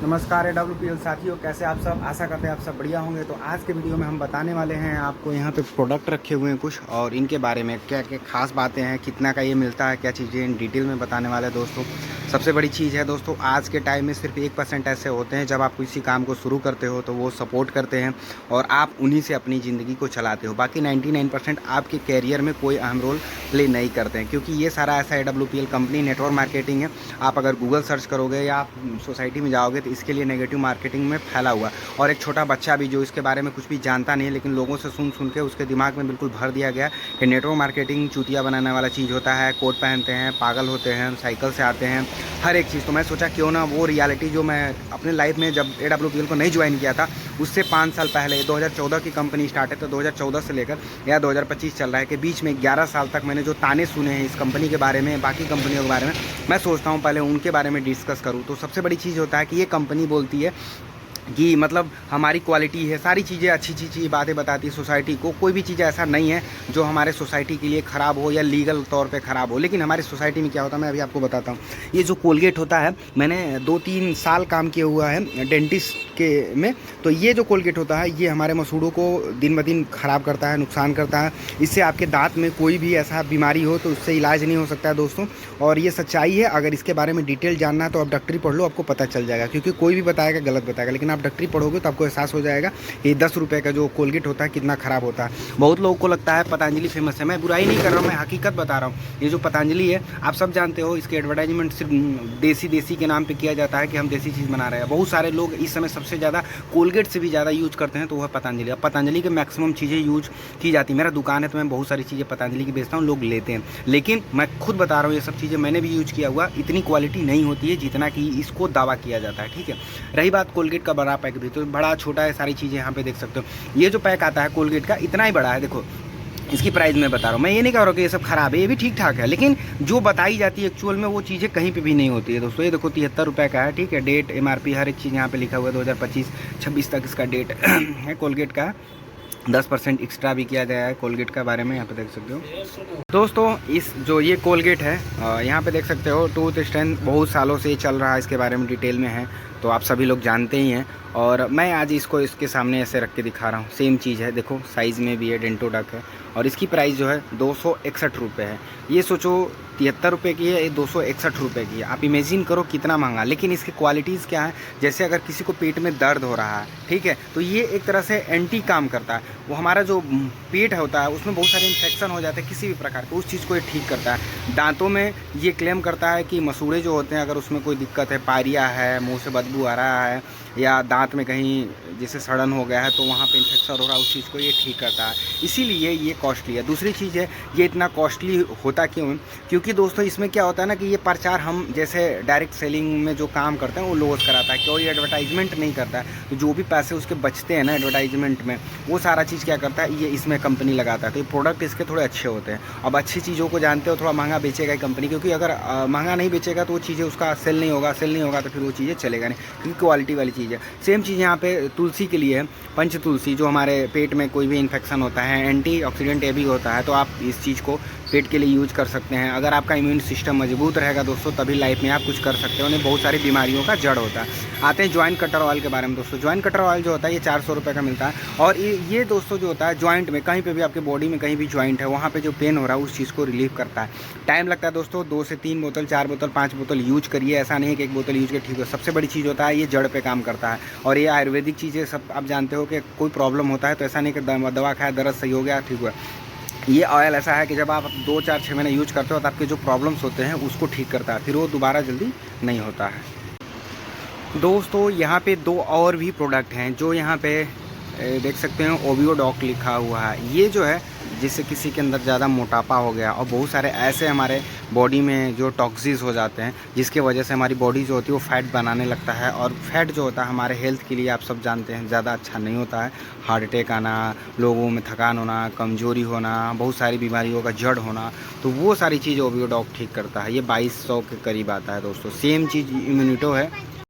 नमस्कार AWPL साथियों, कैसे आप सब। आशा करते हैं आप सब बढ़िया होंगे। तो आज के वीडियो में हम बताने वाले हैं आपको, यहाँ पे प्रोडक्ट रखे हुए हैं कुछ, और इनके बारे में क्या क्या खास बातें हैं, कितना का ये मिलता है, क्या चीज़ें इन डिटेल में बताने वाले हैं दोस्तों। सबसे बड़ी चीज़ है दोस्तों, आज के टाइम में सिर्फ 1% ऐसे होते हैं जब आप किसी काम को शुरू करते हो तो वो सपोर्ट करते हैं और आप उन्हीं से अपनी ज़िंदगी को चलाते हो। बाकी 99% आपके कैरियर में कोई अहम रोल प्ले नहीं करते हैं, क्योंकि ये सारा ऐसा AWPL कंपनी नेटवर्क मार्केटिंग है। आप अगर गूगल सर्च करोगे या आप सोसाइटी में जाओगे तो इसके लिए नेगेटिव मार्केटिंग में फैला हुआ। और एक छोटा बच्चा भी जो इसके बारे में कुछ भी जानता नहीं है, लेकिन लोगों से सुन सुन के उसके दिमाग में बिल्कुल भर दिया गया कि नेटवर्क मार्केटिंग चूतिया बनाने वाला चीज़ होता है। कोट पहनते हैं, पागल होते हैं, साइकिल से आते हैं, हर एक चीज़। तो मैं सोचा क्यों ना वो रियलिटी जो मैं अपने लाइफ में जब AWPL को नहीं ज्वाइन किया था उससे 5 साल पहले 2014 की कंपनी स्टार्ट है, तो 2014 से लेकर या 2025 चल रहा है, कि बीच में 11 साल तक मैंने जो ताने सुने हैं इस कंपनी के बारे में, बाकी कंपनियों के बारे में, मैं सोचता हूँ पहले उनके बारे में डिस्कस करूँ। तो सबसे बड़ी चीज़ होता है कि ये कंपनी बोलती है कि मतलब हमारी क्वालिटी है, सारी चीज़ें अच्छी चीज़ बातें बताती है सोसाइटी को। कोई भी चीज़ ऐसा नहीं है जो हमारे सोसाइटी के लिए ख़राब हो या लीगल तौर पे ख़राब हो। लेकिन हमारी सोसाइटी में क्या होता है, मैं अभी आपको बताता हूँ। ये जो कोलगेट होता है, मैंने 2-3 साल काम किया हुआ है डेंटिस्ट के में। तो ये जो कोलगेट होता है ये हमारे मसूड़ों को दिन ब दिन ख़राब करता है, नुकसान करता है। इससे आपके दाँत में कोई भी ऐसा बीमारी हो तो उससे इलाज नहीं हो सकता है दोस्तों। और ये सच्चाई है। अगर इसके बारे में डिटेल जानना है तो आप डॉक्टरी पढ़ लो, आपको पता चल जाएगा। क्योंकि कोई भी बताएगा गलत बताएगा, लेकिन आप डॉक्टरी पढ़ोगे तो आपको एहसास हो जाएगा ये 10 रुपये का जो कोलगेट होता है कितना ख़राब होता है। बहुत लोगों को लगता है पतंजलि फेमस है। मैं बुराई नहीं कर रहा हूँ, मैं हकीकत बता रहा हूँ। ये जो पतंजलि है आप सब जानते हो, इसके एडवर्टाइजमेंट सिर्फ देसी के नाम पे किया जाता है कि हम देसी चीज़ बना रहे हैं। बहुत सारे लोग इस समय सबसे ज़्यादा कोलगेट से भी ज़्यादा यूज करते हैं तो वह पतंजलि। अब पतंजलि के मैक्सिमम चीज़ें यूज की जाती है। मेरा दुकान है तो मैं बहुत सारी चीज़ें पतंजलि की बेचता हूँ, लोग लेते हैं। लेकिन मैं खुद बता रहा हूँ ये सब चीज़ें मैंने भी यूज किया हुआ, इतनी क्वालिटी नहीं होती है जितना कि इसको दावा किया जाता है। ठीक है, रही बात कोलगेट का बड़ा पैक भी, तो बड़ा छोटा है, सारी चीज़ें यहाँ पे देख सकते हो। ये जो पैक आता है कोलगेट का इतना ही बड़ा है, देखो इसकी प्राइस मैं बता रहा हूँ। मैं ये नहीं कह रहा हूँ कि ये सब खराब है, ये भी ठीक ठाक है, लेकिन जो बताई जाती है एक्चुअल में वो चीज़ें कहीं पे भी नहीं होती है दोस्तों। ये देखो 73 रुपये का है। ठीक है, डेट MRP हर एक चीज़ यहाँ पे लिखा हुआ है। 2025-26 तक इसका डेट है। कोलगेट का 10% एक्स्ट्रा भी किया गया है कोलगेट का बारे में, यहाँ पे देख सकते हो दोस्तों। इस जो ये कोलगेट है यहाँ पे देख सकते हो, टूथ स्ट्रेंथ बहुत सालों से चल रहा है, इसके बारे में डिटेल में है तो आप सभी लोग जानते ही हैं। और मैं आज इसको इसके सामने ऐसे रख के दिखा रहा हूँ। सेम चीज़ है, देखो साइज़ में भी है, डेंटोडक है। और इसकी प्राइस जो है 261 रुपये है। ये सोचो 73 रुपये की है, ये 261 रुपये की है। आप इमेजिन करो कितना महंगा। लेकिन इसकी क्वालिटीज़ क्या है, जैसे अगर किसी को पेट में दर्द हो रहा है, ठीक है, तो ये एक तरह से एंटी काम करता है। वो हमारा जो पेट होता है उसमें बहुत सारे इन्फेक्शन हो जाते हैं किसी भी प्रकार के, उस चीज़ को ये ठीक करता है। दांतों में ये क्लेम करता है कि मसूड़े जो होते हैं, अगर उसमें कोई दिक्कत है, पायरिया है, मुंह से बदबू आ रहा है, या दांत में कहीं जैसे सड़न हो गया है तो वहाँ पे इन्फेक्शन हो रहा है, उस चीज़ को ये ठीक करता है। इसीलिए ये कॉस्टली है। दूसरी चीज़ है, ये इतना कॉस्टली होता क्यों? क्योंकि दोस्तों इसमें क्या होता है ना कि ये प्रचार हम जैसे डायरेक्ट सेलिंग में जो काम करते हैं वो लोग कराता है, कोई एडवर्टाइजमेंट नहीं करता है। तो जो भी पैसे उसके बचते हैं ना एडवर्टाइजमेंट में, वो सारा चीज़ क्या करता है, ये इसमें कंपनी लगाता है। तो ये प्रोडक्ट इसके थोड़े अच्छे होते हैं। अब अच्छी चीज़ों को जानते हो, थोड़ा महंगा बेचेगा कंपनी, क्योंकि अगर महंगा नहीं बेचेगा तो वो चीज़ें उसका सेल नहीं होगा तो फिर वो चीज़ें चलेगा नहीं, क्योंकि क्वालिटी वाली चीज़ है। सेम चीज़ यहाँ पे तुलसी के लिए है। पंच तुलसी जो हमारे पेट में कोई भी इन्फेक्शन होता है, एंटीऑक्सीडेंट ये भी होता है, तो आप इस चीज़ को पेट के लिए यूज कर सकते हैं। अगर आपका इम्यून सिस्टम मजबूत रहेगा दोस्तों, तभी लाइफ में आप कुछ कर सकते हो। उन्हें बहुत सारी बीमारियों का जड़ होता है। आते हैं जॉइंट कटर ऑयल के बारे में दोस्तों। जॉइंट कटर ऑयल जो होता है ये 400 रुपये का मिलता है। और ये दोस्तों जो होता है जॉइंट में, कहीं पे भी आपके बॉडी में कहीं भी जॉइंट है, वहाँ पे जो पेन हो रहा है उस चीज़ को रिलीव करता है। टाइम लगता है दोस्तों, 2 से 3 बोतल, 4 बोतल, 5 बोतल यूज करिए। ऐसा नहीं है कि 1 बोतल यूज कर ठीक हो। सबसे बड़ी चीज़ होता है ये जड़ पे काम करता है। और ये आयुर्वेदिक चीज़ें सब आप जानते हो कि कोई प्रॉब्लम होता है तो ऐसा नहीं कि दवा खाया, दर्द सही हो गया, ठीक हुआ। ये ऑयल ऐसा है कि जब आप 2, 4, 6 महीने यूज करते हो तो आपके जो प्रॉब्लम्स होते हैं उसको ठीक करता है, फिर वो दोबारा जल्दी नहीं होता है। दोस्तों यहाँ पे 2 और भी प्रोडक्ट हैं जो यहाँ पे देख सकते हैं, ओबियोडॉक लिखा हुआ है। ये जो है जिससे किसी के अंदर ज़्यादा मोटापा हो गया, और बहुत सारे ऐसे हमारे बॉडी में जो टॉक्सिस हो जाते हैं जिसके वजह से हमारी बॉडी जो होती है वो फैट बनाने लगता है। और फैट जो होता है हमारे हेल्थ के लिए आप सब जानते हैं ज़्यादा अच्छा नहीं होता है। हार्ट अटैक आना, लोगों में थकान होना, कमजोरी होना, बहुत सारी बीमारियों का जड़ होना, तो वो सारी चीज़ ओबियोडॉक ठीक करता है। ये 2200 के करीब आता है दोस्तों। सेम चीज़ इम्यूनिटो है,